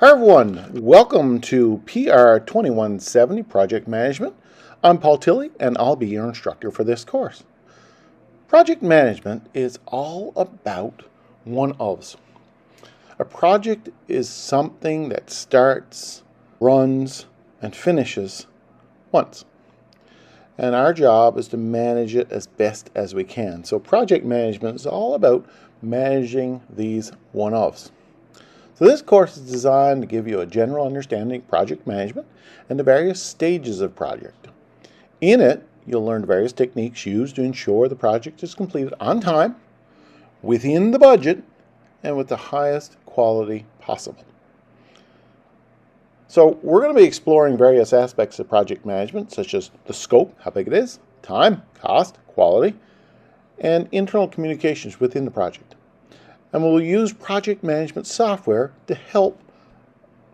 Hi everyone, welcome to PR2170 Project Management. I'm Paul Tilley and I'll be your instructor for this course. Project management is all about one-ofs. A project is something that starts, runs, and finishes once. And our job is to manage it as best as we can. So project management is all about managing these one-offs. So this course is designed to give you a general understanding of project management and the various stages of project. In it, you'll learn various techniques used to ensure the project is completed on time, within the budget, and with the highest quality possible. So we're going to be exploring various aspects of project management, such as the scope, how big it is, time, cost, quality, and internal communications within the project. And we'll use project management software to help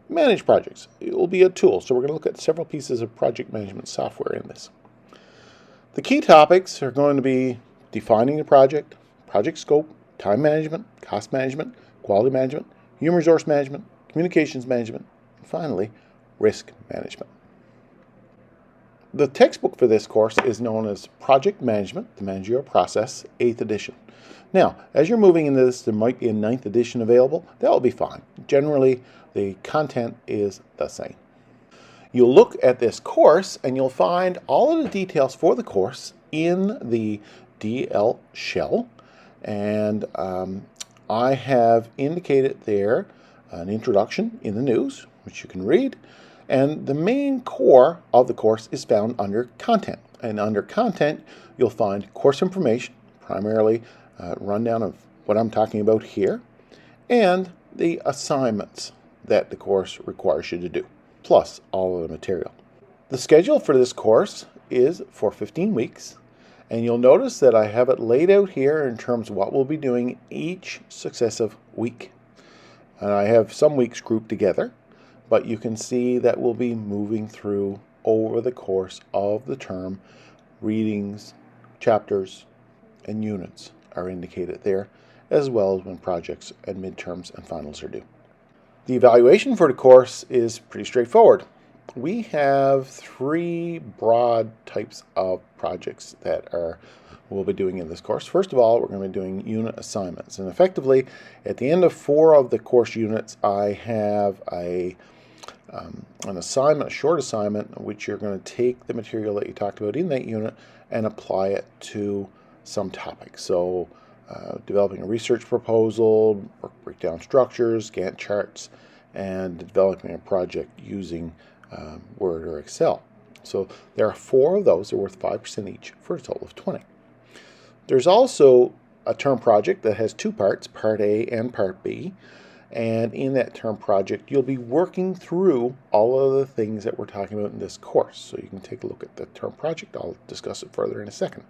manage projects. It will be a tool, so we're going to look at several pieces of project management software in this. The key topics are going to be defining the project, project scope, time management, cost management, quality management, human resource management, communications management, and finally, risk management. The textbook for this course is known as Project Management, the Managerial Process, 8th edition. Now, as you're moving into this, there might be a 9th edition available. That will be fine. Generally, the content is the same. You'll look at this course and you'll find all of the details for the course in the DL shell. And I have indicated there an introduction in the news, which you can read. And the main core of the course is found under Content. And under Content, you'll find course information, primarily rundown of what I'm talking about here, and the assignments that the course requires you to do, plus all of the material. The schedule for this course is for 15 weeks, and you'll notice that I have it laid out here in terms of what we'll be doing each successive week. And I have some weeks grouped together, but you can see that we'll be moving through over the course of the term. Readings, chapters, and units are indicated there, as well as when projects and midterms and finals are due. The evaluation for the course is pretty straightforward. We have three broad types of projects that we'll be doing in this course. First of all, we're going to be doing unit assignments, and effectively at the end of 4 of the course units I have an assignment, a short assignment, in which you're going to take the material that you talked about in that unit and apply it to some topic. So developing a research proposal, work breakdown structures, Gantt charts, and developing a project using Word or Excel. So there are 4 of those. They're worth 5% each for a total of 20. There's also a term project that has 2 parts, Part A and Part B. And in that term project, you'll be working through all of the things that we're talking about in this course. So you can take a look at the term project. I'll discuss it further in a second.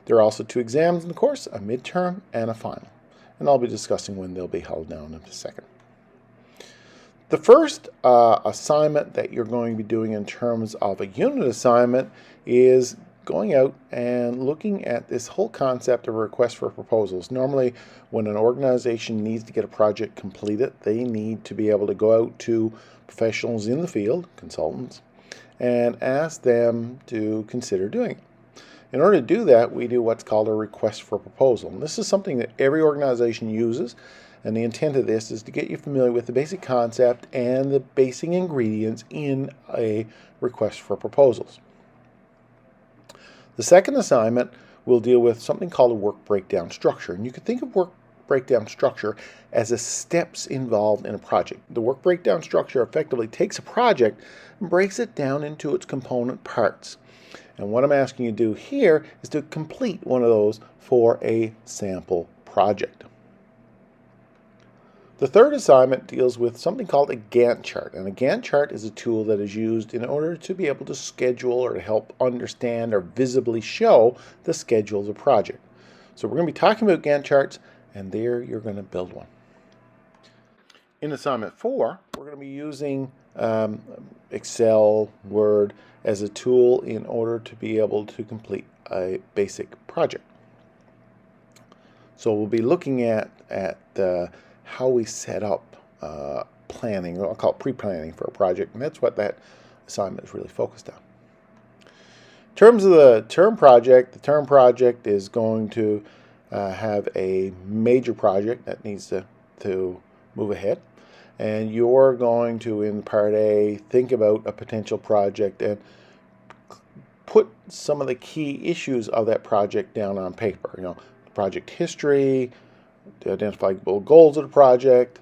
There are also 2 exams in the course, a midterm and a final. And I'll be discussing when they'll be held down in a second. The first assignment that you're going to be doing in terms of a unit assignment is going out and looking at this whole concept of a request for proposals. Normally, when an organization needs to get a project completed, they need to be able to go out to professionals in the field, consultants, and ask them to consider doing it. In order to do that, we do what's called a request for proposal. And this is something that every organization uses, and the intent of this is to get you familiar with the basic concept and the basic ingredients in a request for proposals. The second assignment will deal with something called a work breakdown structure. And you can think of work breakdown structure as the steps involved in a project. The work breakdown structure effectively takes a project and breaks it down into its component parts. And what I'm asking you to do here is to complete one of those for a sample project. The third assignment deals with something called a Gantt chart. And a Gantt chart is a tool that is used in order to be able to schedule or to help understand or visibly show the schedule of the project. So we're going to be talking about Gantt charts, and there you're going to build one. In assignment 4, we're going to be using Excel, Word as a tool in order to be able to complete a basic project. So we'll be looking at how we set up planning, I'll call it pre-planning for a project, and that's what that assignment is really focused on. In terms of the term project is going to have a major project that needs to move ahead. And you're going to, in Part A, think about a potential project and put some of the key issues of that project down on paper. You know, project history, the identifiable goals of the project,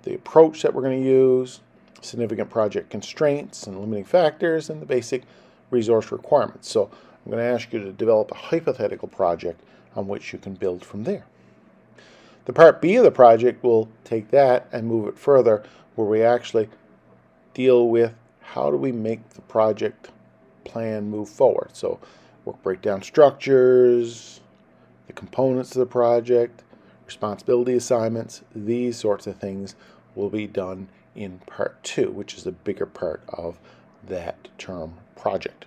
the approach that we're going to use, significant project constraints and limiting factors, and the basic resource requirements. So I'm going to ask you to develop a hypothetical project on which you can build from there. The Part B of the project will take that and move it further, where we actually deal with how do we make the project plan move forward. So work breakdown structures, the components of the project, responsibility assignments, these sorts of things will be done in Part 2, which is the bigger part of that term project.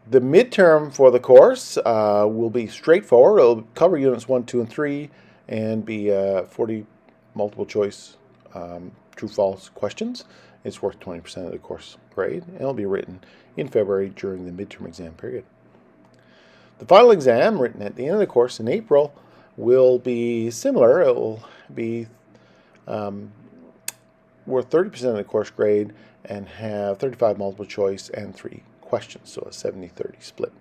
The midterm for the course will be straightforward. It'll cover units 1, 2, and 3 and be 40 multiple choice true-false questions. It's worth 20% of the course grade, and it'll be written in February during the midterm exam period. The final exam, written at the end of the course in April, will be similar. It will be worth 30% of the course grade and have 35 multiple choice and 3 questions, so a 70-30 split.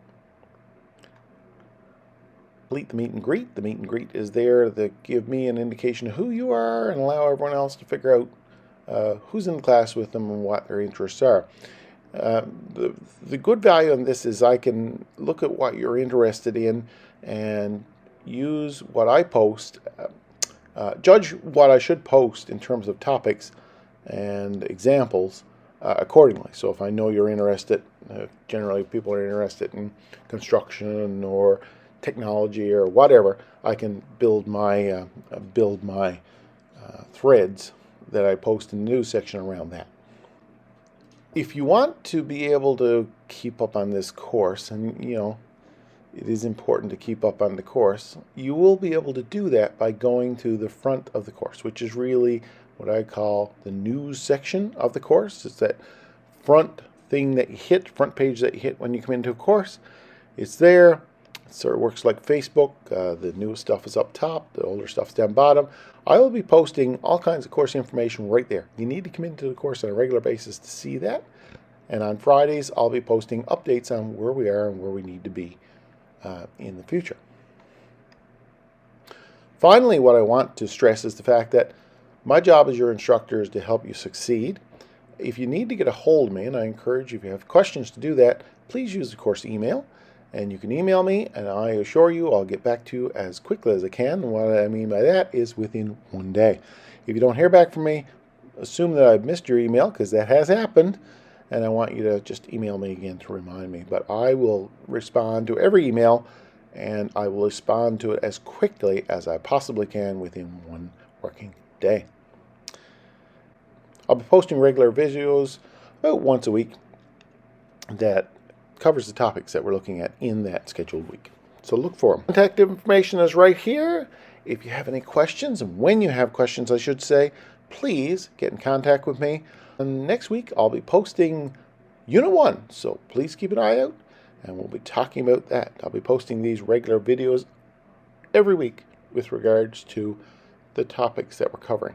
Complete the meet and greet. The meet and greet is there to give me an indication of who you are and allow everyone else to figure out who's in the class with them and what their interests are. The good value in this is I can look at what you're interested in and use what I post, judge what I should post in terms of topics and examples accordingly. So if I know you're interested, generally people are interested in construction or technology or whatever, I can build my threads that I post in the news section around that. If you want to be able to keep up on this course, and you know it is important to keep up on the course, you will be able to do that by going to the front of the course, which is really what I call the news section of the course. It's that front thing that you hit, front page that you hit when you come into a course. It's there. It sort of works like Facebook. The newest stuff is up top. The older stuff's down bottom. I will be posting all kinds of course information right there. You need to come into the course on a regular basis to see that. And on Fridays, I'll be posting updates on where we are and where we need to be in the future. Finally, what I want to stress is the fact that my job as your instructor is to help you succeed. If you need to get a hold of me, and I encourage you, if you have questions to do that, please use the course email. And you can email me, and I assure you I'll get back to you as quickly as I can. And what I mean by that is within 1 day. If you don't hear back from me, assume that I've missed your email, because that has happened. And I want you to just email me again to remind me. But I will respond to every email, and I will respond to it as quickly as I possibly can within 1 working day. I'll be posting regular videos about once a week that covers the topics that we're looking at in that scheduled week. So look for them. Contact information is right here. If you have any questions, and when you have questions, I should say, please get in contact with me. And next week, I'll be posting Unit 1, so please keep an eye out, and we'll be talking about that. I'll be posting these regular videos every week with regards to the topics that we're covering.